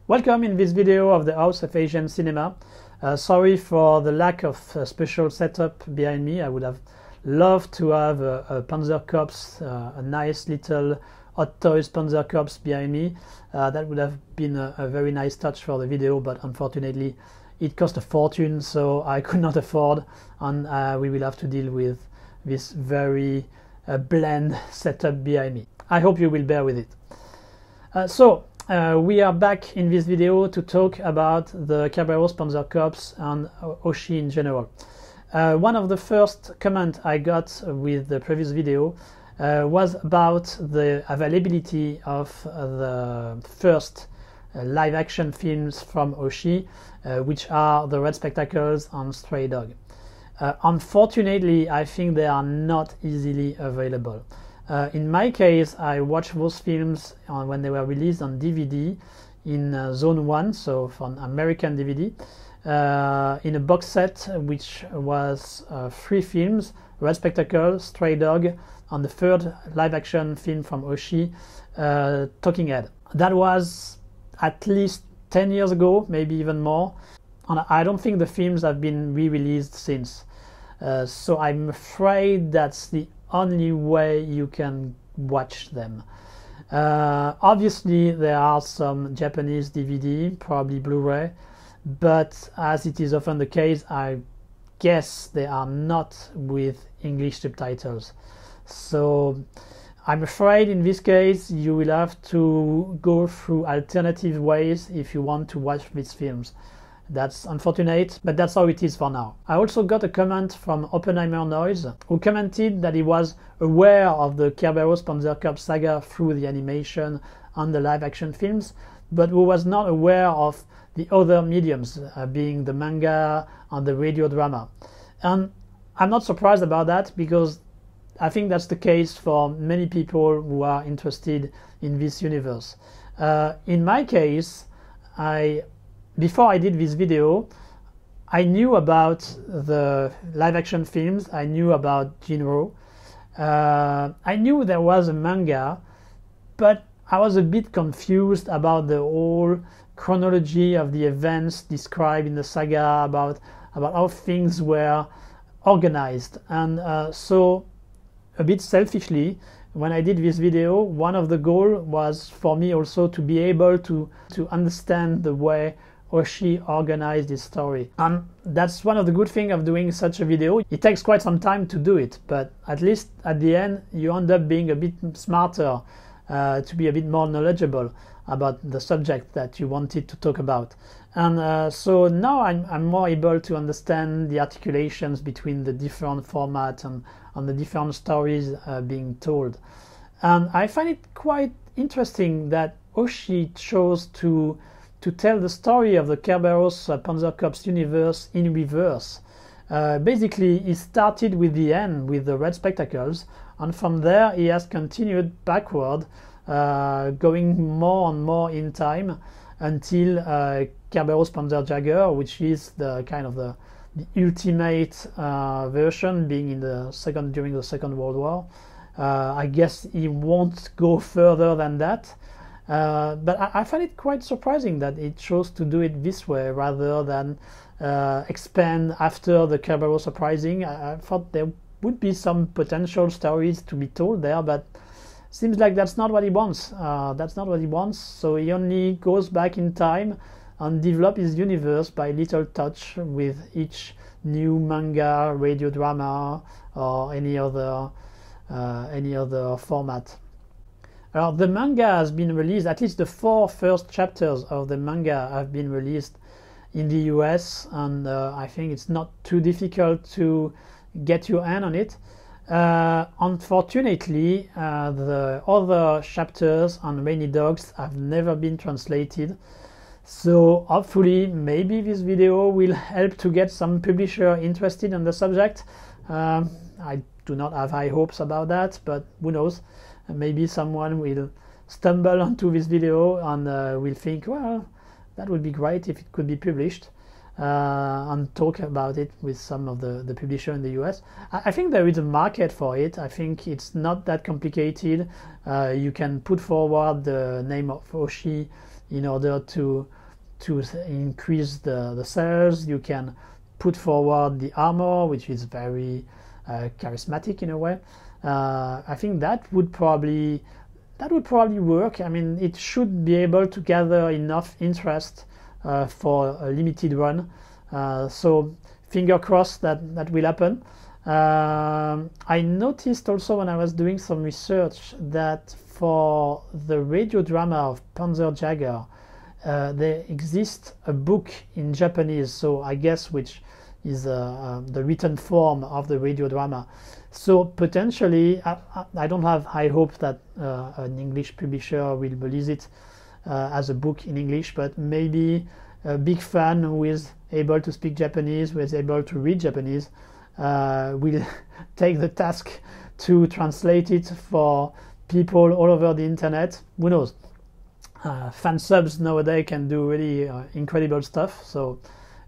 Welcome in this video of the House of Asian Cinema. Sorry for the lack of special setup behind me. I would have loved to have a Panzer Corps, a nice little Hot Toys Panzer Corps behind me. That would have been a very nice touch for the video, but unfortunately it cost a fortune, so I could not afford, and we will have to deal with this very bland setup behind me. I hope you will bear with it. We are back in this video to talk about the Kerberos Panzer Corps and Oshii in general. One of the first comments I got with the previous video was about the availability of the first live action films from Oshii, which are The Red Spectacles and Stray Dog. Unfortunately, I think they are not easily available. In my case, I watched those films when they were released on DVD in Zone 1, so from American DVD, in a box set which was 3 films, Red Spectacle, Stray Dog, and the third live-action film from Oshii, Talking Head. That was at least 10 years ago, maybe even more, and I don't think the films have been re-released since. So I'm afraid that's the only way you can watch them. Obviously there are some Japanese DVD, probably Blu-ray, but as it is often the case, I guess they are not with English subtitles. So I'm afraid in this case you will have to go through alternative ways if you want to watch these films. That's unfortunate, but that's how it is for now. I also got a comment from Oppenheimer Noise, who commented that he was aware of the Kerberos Panzer Corps saga through the animation and the live-action films, but who was not aware of the other mediums, being the manga and the radio drama. And I'm not surprised about that, because I think that's the case for many people who are interested in this universe. In my case, before I did this video, I knew about the live-action films, I knew about Jinro, I knew there was a manga, but I was a bit confused about the whole chronology of the events described in the saga, about how things were organized. And so, a bit selfishly, when I did this video, one of the goals was for me also to be able to understand the way Oshii organized his story. And that's one of the good things of doing such a video. It takes quite some time to do it, but at least at the end you end up being a bit smarter, to be a bit more knowledgeable about the subject that you wanted to talk about. And so now I'm more able to understand the articulations between the different formats and the different stories being told. And I find it quite interesting that Oshii chose to tell the story of the Kerberos Panzer Corps universe in reverse. Basically, he started with the end, with the Red Spectacles, and from there he has continued backward, going more and more in time until Kerberos Panzer Jager, which is the kind of the ultimate version, being in during the Second World War. I guess he won't go further than that. But I find it quite surprising that it chose to do it this way rather than expand after the Kerberos Uprising. I thought there would be some potential stories to be told there, but seems like that's not what he wants. That's not what he wants, so he only goes back in time and develops his universe by little touch with each new manga, radio drama, or any other format. The manga has been released, at least the 4 first chapters of the manga have been released in the US, and I think it's not too difficult to get your hand on it. Unfortunately, the other chapters on Rainy Dogs have never been translated, so hopefully maybe this video will help to get some publisher interested in the subject. I do not have high hopes about that, but who knows. Maybe someone will stumble onto this video and will think, well, that would be great if it could be published. and talk about it with some of the publisher in the US. I think there is a market for it. I think it's not that complicated. You can put forward the name of Oshii in order to increase the sales. You can put forward the armor, which is very charismatic in a way. I think that would probably work. I mean, it should be able to gather enough interest for a limited run. So finger crossed that will happen. I noticed also when I was doing some research that for the radio drama of Panzer Jaeger, there exists a book in Japanese, so I guess which is the written form of the radio drama. So potentially, I don't have high hope that an English publisher will release it as a book in English, but maybe a big fan who is able to speak Japanese, who is able to read Japanese, will take the task to translate it for people all over the internet. Who knows? Fan subs nowadays can do really incredible stuff, so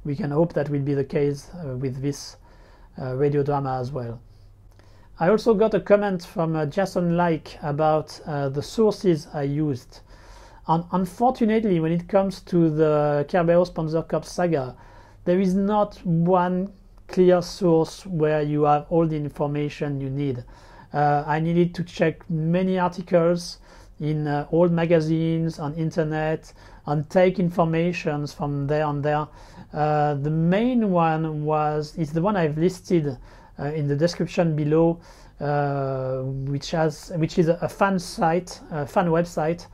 we can hope that will be the case with this radio drama as well. I also got a comment from Jason Like about the sources I used. And unfortunately, when it comes to the Kerberos Panzer Corps saga, there is not one clear source where you have all the information you need. I needed to check many articles in old magazines, on internet, and take information from there and there. The main one is the one I've listed in the description below, which is a fan site, a fan website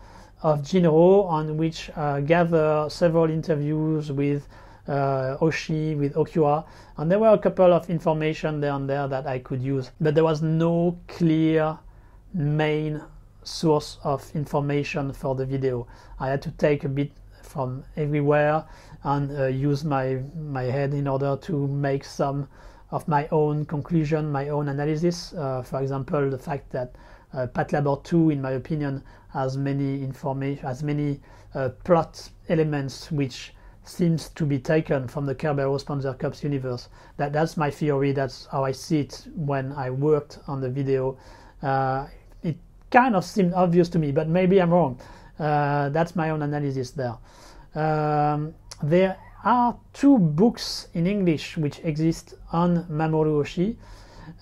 of Jinro, on which gather several interviews with Oshii, with Okura, and there were a couple of information there and there that I could use, but there was no clear main source of information for the video. I had to take a bit from everywhere and use my head in order to make some of my own conclusion, my own analysis. For example, the fact that Patlabor 2, in my opinion, has many plot elements which seems to be taken from the Kerberos Panzer Corps universe. That's my theory. That's how I see it when I worked on the video. It kind of seemed obvious to me, but maybe I'm wrong. That's my own analysis there. There are 2 books in English which exist on Mamoru Oshii,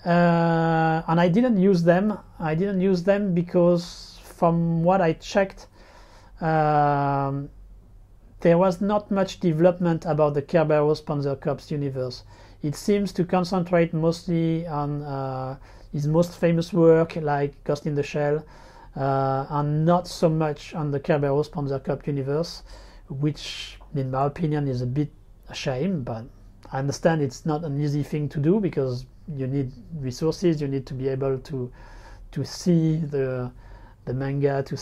and I didn't use them. I didn't use them because from what I checked, there was not much development about the Kerberos Panzer Corps universe. It seems to concentrate mostly on his most famous work, like Ghost in the Shell, and not so much on the Kerberos Panzer Corps universe, which, in my opinion, is a bit a shame. But I understand it's not an easy thing to do because you need resources. You need to be able to see the manga, to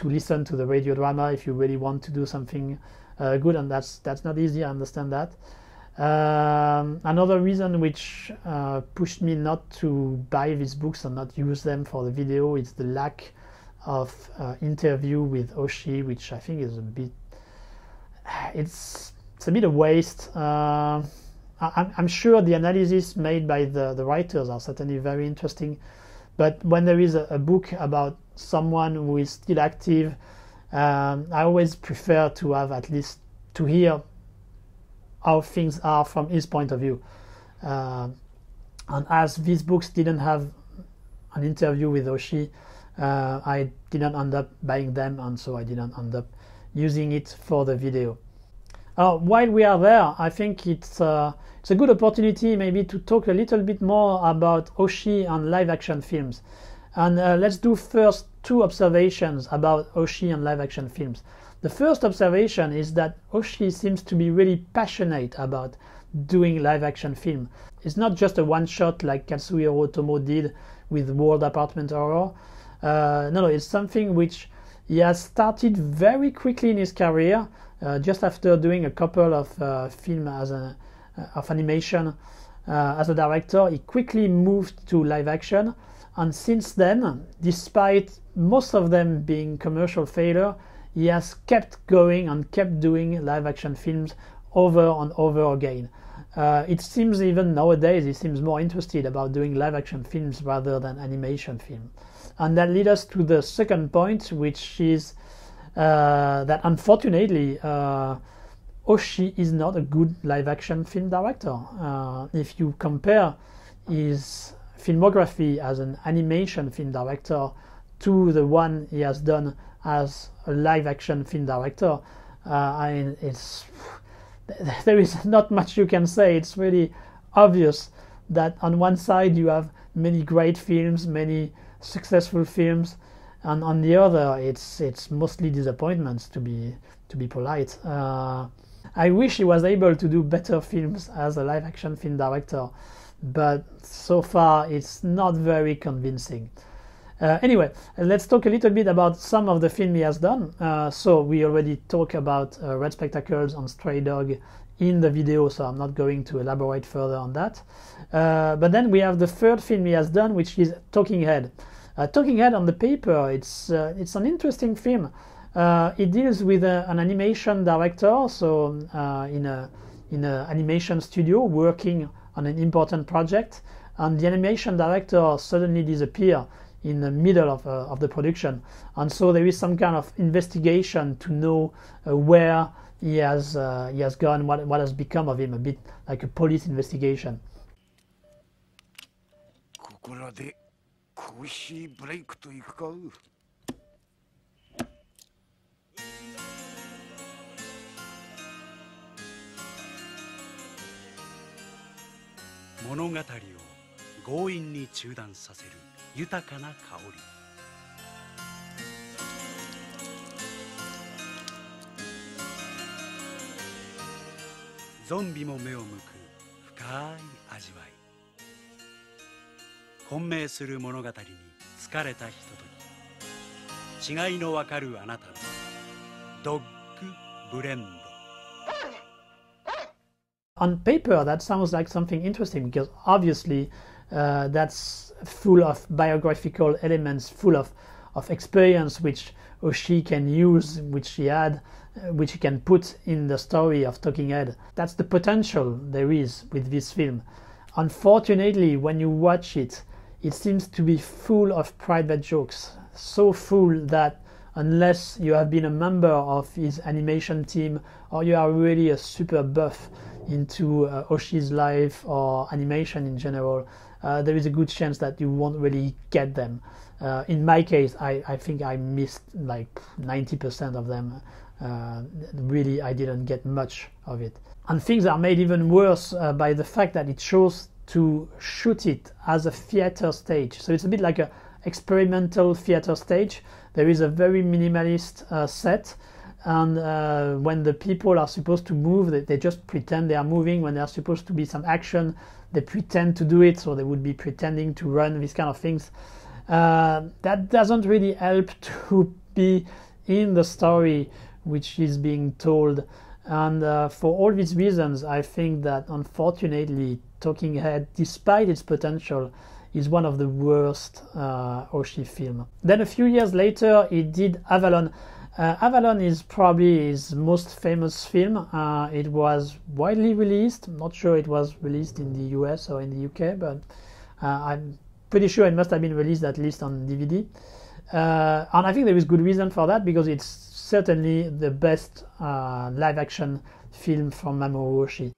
listen to the radio drama if you really want to do something good, and that's not easy. I understand that. Another reason which pushed me not to buy these books and not use them for the video is the lack of interview with Oshii, which I think is a bit a bit of waste. I'm sure the analysis made by the writers are certainly very interesting, but when there is a book about someone who is still active, I always prefer to have at least to hear how things are from his point of view. And as these books didn't have an interview with Oshii, I didn't end up buying them, and so I didn't end up using it for the video. While we are there, I think it's a good opportunity maybe to talk a little bit more about Oshii and live action films. And let's do first 2 observations about Oshii and live action films. The first observation is that Oshii seems to be really passionate about doing live action film. It's not just a one-shot like Katsuhiro Otomo did with World Apartment Horror. No, it's something which he has started very quickly in his career. Just after doing a couple of films of animation as a director, he quickly moved to live action, and since then, despite most of them being commercial failure, he has kept going and kept doing live action films over and over again. It seems even nowadays he seems more interested about doing live action films rather than animation film. And that leads us to the second point, which is that unfortunately Oshii is not a good live action film director. If you compare his filmography as an animation film director to the one he has done as a live action film director, there is not much you can say. It's really obvious that on one side you have many great films, many successful films, and on the other it's mostly disappointments, to be polite. I wish he was able to do better films as a live action film director, but so far it's not very convincing. Anyway, let's talk a little bit about some of the film he has done. So we already talked about Red Spectacles and Stray Dog in the video, so I'm not going to elaborate further on that. But then we have the third film he has done, which is Talking Head. Talking Head on the paper, it's an interesting film. It deals with an animation director, so in a animation studio working on an important project, and the animation director suddenly disappears in the middle of the production, and so there is some kind of investigation to know where he has gone, what has become of him, a bit like a police investigation. 物語を強引に中断させる豊かな香り。ゾンビも目を向く深い味わい。混迷する物語に疲れたひととき、違いのわかるあなたのドッグブレンド。 On paper, that sounds like something interesting, because obviously that's full of biographical elements, full of experience which Oshii can use, which he had, which he can put in the story of Talking Head. That's the potential there is with this film. Unfortunately, when you watch it, it seems to be full of private jokes, so full that unless you have been a member of his animation team or you are really a super buff into Oshii's life or animation in general, there is a good chance that you won't really get them. In my case, I think I missed like 90% of them. Really, I didn't get much of it. And things are made even worse by the fact that it chose to shoot it as a theater stage. So it's a bit like an experimental theater stage. There is a very minimalist set, and when the people are supposed to move, they just pretend they are moving. When there's supposed to be some action, they pretend to do it, so they would be pretending to run, these kind of things. That doesn't really help to be in the story which is being told. And for all these reasons, I think that unfortunately Talking Head, despite its potential, is one of the worst Oshii film. Then a few years later he did Avalon. Avalon is probably his most famous film. It was widely released. I'm not sure it was released in the US or in the UK, but I'm pretty sure it must have been released at least on DVD. And I think there is good reason for that, because it's certainly the best live action film from Mamoru Oshii.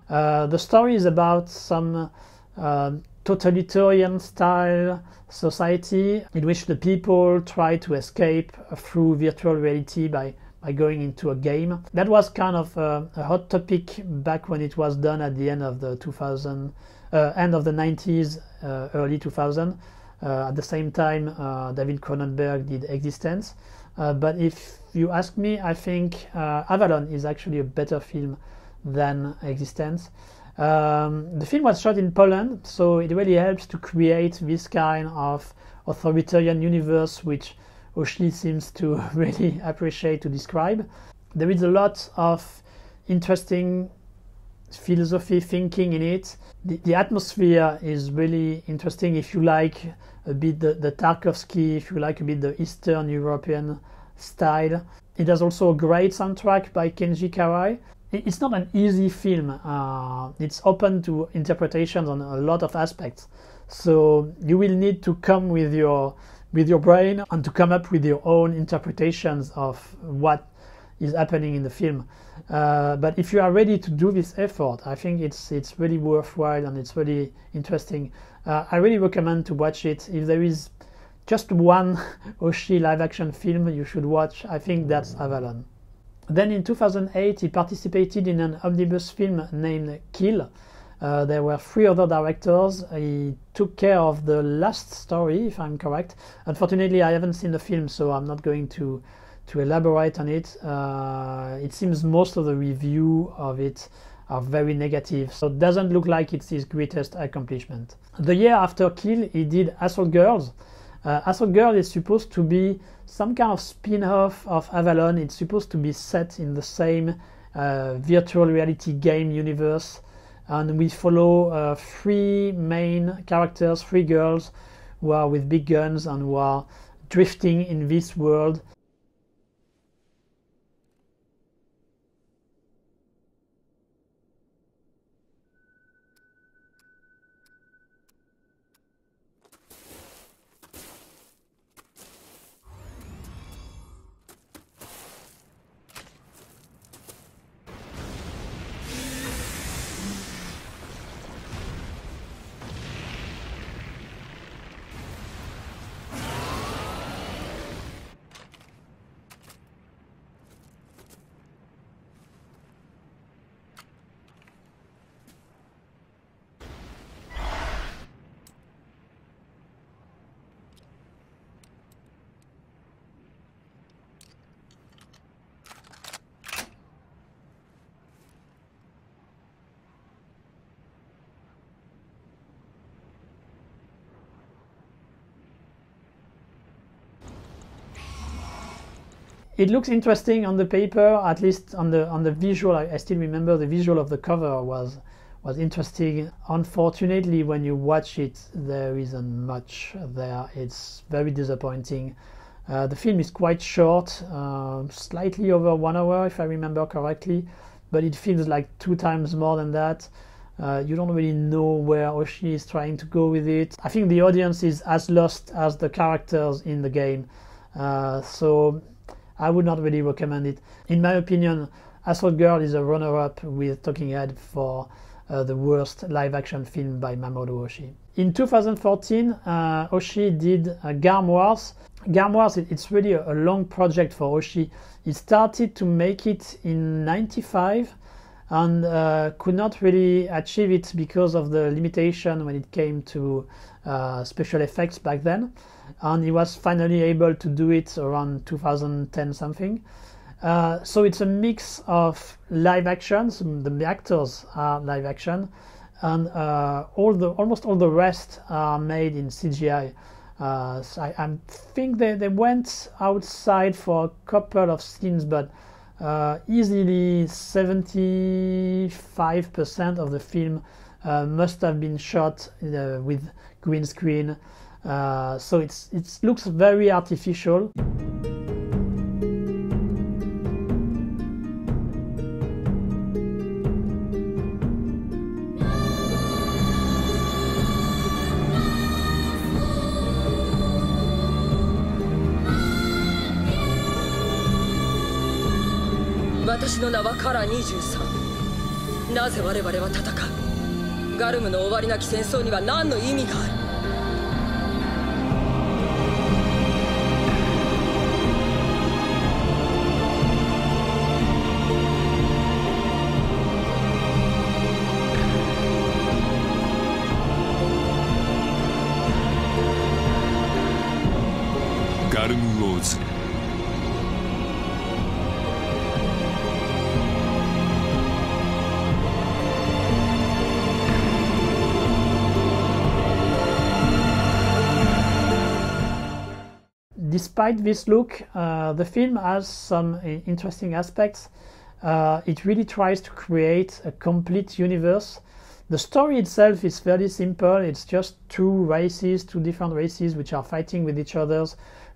The story is about some totalitarian style society in which the people try to escape through virtual reality by going into a game. That was kind of a hot topic back when it was done at the end of the 90s, early 2000. At the same time, David Cronenberg did Existence. But if you ask me, I think Avalon is actually a better film than Existence. The film was shot in Poland, so it really helps to create this kind of authoritarian universe which Oshii seems to really appreciate to describe. There is a lot of interesting philosophy thinking in it. The atmosphere is really interesting if you like a bit the Tarkovsky, if you like a bit the Eastern European style. It has also a great soundtrack by Kenji Kawai. It's not an easy film. It's open to interpretations on a lot of aspects. So you will need to come with your brain and to come up with your own interpretations of what is happening in the film. But if you are ready to do this effort, I think it's really worthwhile and it's really interesting. I really recommend to watch it. If there is just one Oshii live-action film you should watch, I think that's Avalon. Then in 2008 he participated in an omnibus film named Kill. There were 3 other directors. He took care of the last story, if I'm correct. Unfortunately, I haven't seen the film, so I'm not going to elaborate on it. It seems most of the review of it are very negative, so it doesn't look like it's his greatest accomplishment. The year after Kill, he did Assault Girls. Assault Girl is supposed to be some kind of spin-off of Avalon. It's supposed to be set in the same virtual reality game universe, and we follow 3 main characters, 3 girls who are with big guns and who are drifting in this world. It looks interesting on the paper, at least on the visual. I still remember the visual of the cover was interesting. Unfortunately, when you watch it, there isn't much there. It's very disappointing. The film is quite short, slightly over 1 hour if I remember correctly, but it feels like 2 times more than that. You don't really know where Oshii is trying to go with it. I think the audience is as lost as the characters in the game, so I would not really recommend it. In my opinion, Assault Girl is a runner-up with Talking Head for the worst live-action film by Mamoru Oshii. In 2014, Oshii did Garm Wars. Garm Wars, it's really a long project for Oshii. He started to make it in '95 and could not really achieve it because of the limitation when it came to special effects back then. And he was finally able to do it around 2010 something. So it's a mix of live action, so the actors are live action, and almost all the rest are made in CGI. So I think they went outside for a couple of scenes, but easily 75% of the film must have been shot with green screen. So it looks very artificial. なぜ我々は戦う？ガルムの終わりなき戦争には何の意味がある？ガルムウォーズ。Despite this look, the film has some interesting aspects. It really tries to create a complete universe. The story itself is fairly simple. It's just two different races which are fighting with each other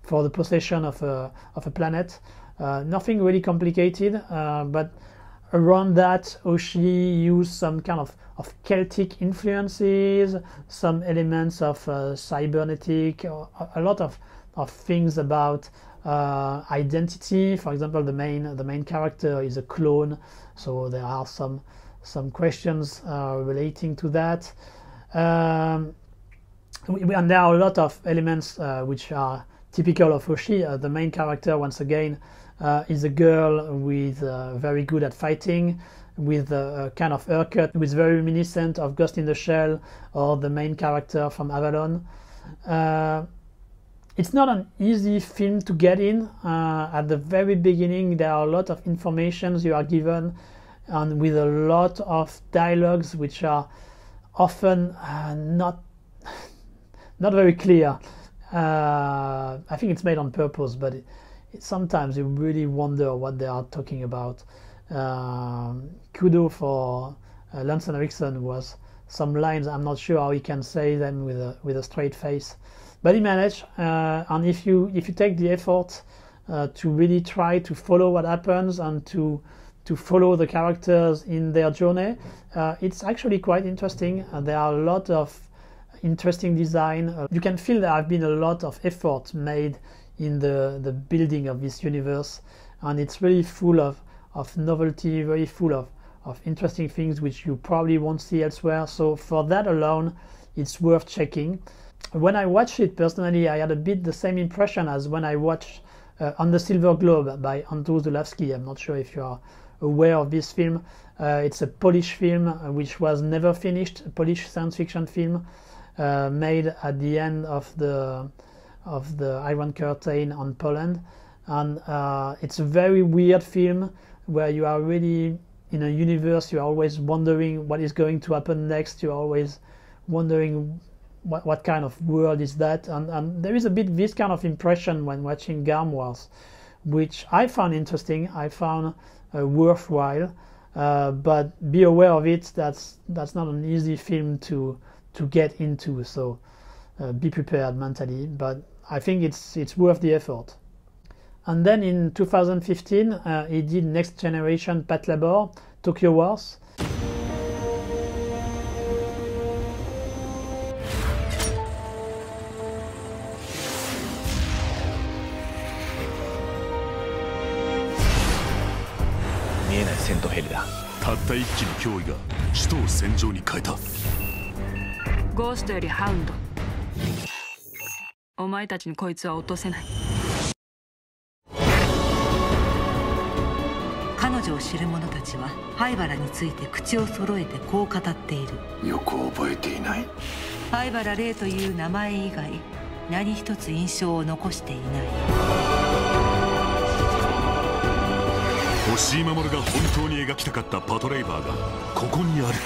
for the possession of a planet. Nothing really complicated, but around that Oshii used some kind of Celtic influences, some elements of cybernetic, a lot of things about identity. For example, the main character is a clone, so there are some questions relating to that. And there are a lot of elements which are typical of Oshii. The main character, once again, is a girl with very good at fighting, with a kind of haircut which is very reminiscent of Ghost in the Shell or the main character from Avalon. It's not an easy film to get in. At the very beginning there are a lot of informations you are given, and with a lot of dialogues which are often not very clear. I think it's made on purpose, but sometimes you really wonder what they are talking about. Kudo for Lance Henriksen was some lines, I'm not sure how he can say them with a straight face, but he managed. And if you take the effort to really try to follow what happens and to follow the characters in their journey, it's actually quite interesting. There are a lot of interesting design. You can feel there have been a lot of effort made in the building of this universe, and it's really full of novelty, very full of interesting things which you probably won't see elsewhere. So for that alone, it's worth checking. When I watched it personally, I had a bit the same impression as when I watched On the Silver Globe by Andrzej Zulawski. I'm not sure if you are aware of this film. It's a Polish film which was never finished, a Polish science fiction film made at the end of the Iron Curtain on Poland, and it's a very weird film where you are really in a universe. You are always wondering what is going to happen next. You are always wondering what kind of world is that, and there is a bit this kind of impression when watching Garm Wars, which I found interesting. I found worthwhile, but be aware of it. That's not an easy film to get into, so be prepared mentally, but I think it's worth the effort. And then in 2015 he did Next Generation Patlabor, Tokyo Wars. Ghost よりハウンド。お前たちにこいつは落とせない。彼女を知る者たちは灰原について口を揃えてこう語っている。よく覚えていない。灰原玲という名前以外何一つ印象を残していない。押井守が本当に描きたかったパトレイバーがここにある。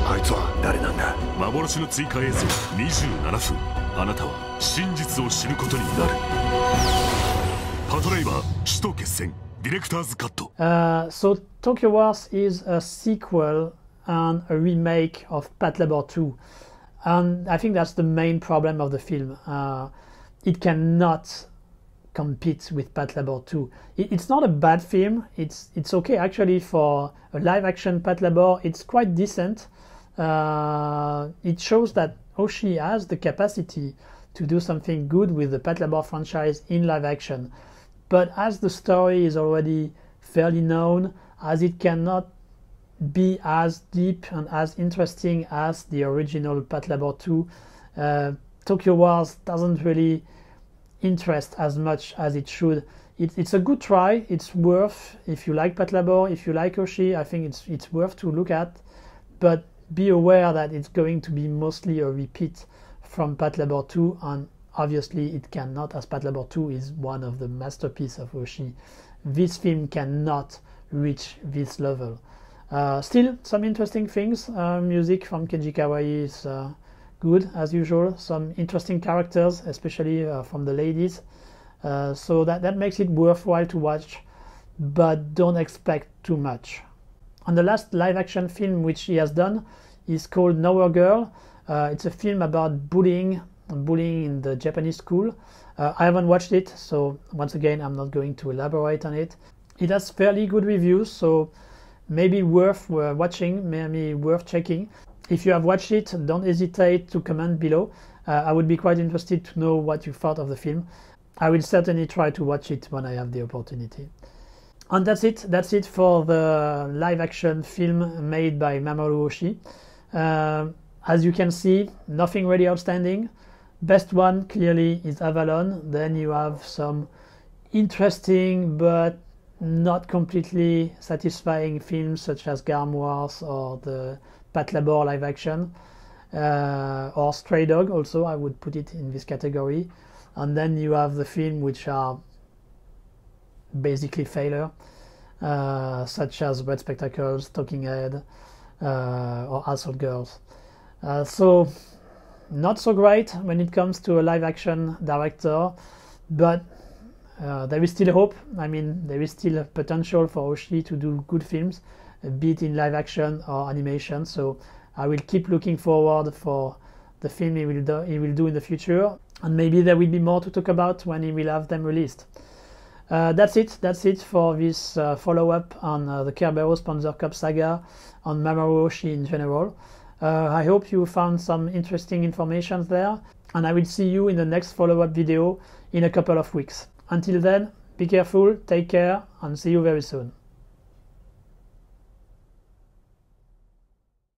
あいつは誰なんだ。幻の追加映像27分。あなたは真実を知ることになる。パトレイバー首都決戦ディレクターズカット。So Tokyo Wars is a sequel and a remake of Patlabor 2, and I think that's the main problem of the film. It cannot compete with Patlabor 2. It's not a bad film. It's okay actually for a live action Patlabor. It's quite decent. It shows that Oshii has the capacity to do something good with the Patlabor franchise in live action. But as the story is already fairly known, as it cannot be as deep and as interesting as the original Patlabor 2. Tokyo Wars doesn't really interest as much as it should. It's a good try. It's worth, if you like Patlabor, if you like Oshii, I think it's worth to look at, but be aware that it's going to be mostly a repeat from Patlabor 2, and obviously it cannot, as Patlabor 2 is one of the masterpieces of Oshii. This film cannot reach this level. Still, some interesting things. Music from Kenji Kawai is good, as usual. Some interesting characters, especially from the ladies. So that makes it worthwhile to watch, but don't expect too much. And the last live-action film which he has done is called Nowhere Girl. It's a film about bullying in the Japanese school. I haven't watched it, so once again I'm not going to elaborate on it. It has fairly good reviews, so maybe worth watching, maybe worth checking. If you have watched it, don't hesitate to comment below. I would be quite interested to know what you thought of the film. I will certainly try to watch it when I have the opportunity. And that's it for the live action film made by Mamoru Oshii. As you can see, nothing really outstanding. Best one clearly is Avalon. Then you have some interesting but not completely satisfying films such as Garm Wars or the Patlabor live action, or Stray Dog also, I would put it in this category. And then you have the film which are basically failure, such as Red Spectacles, Talking Head, or Assault Girls. So not so great when it comes to a live action director, but there is still hope. I mean, there is still a potential for Oshii to do good films, be it in live action or animation. So I will keep looking forward for the film he will do in the future, and maybe there will be more to talk about when he will have them released. That's it for this follow-up on the Kerberos Panzer Cup saga, on Mamoru Oshii in general. I hope you found some interesting information there, and I will see you in the next follow-up video in a couple of weeks. Until then, be careful, take care, and see you very soon.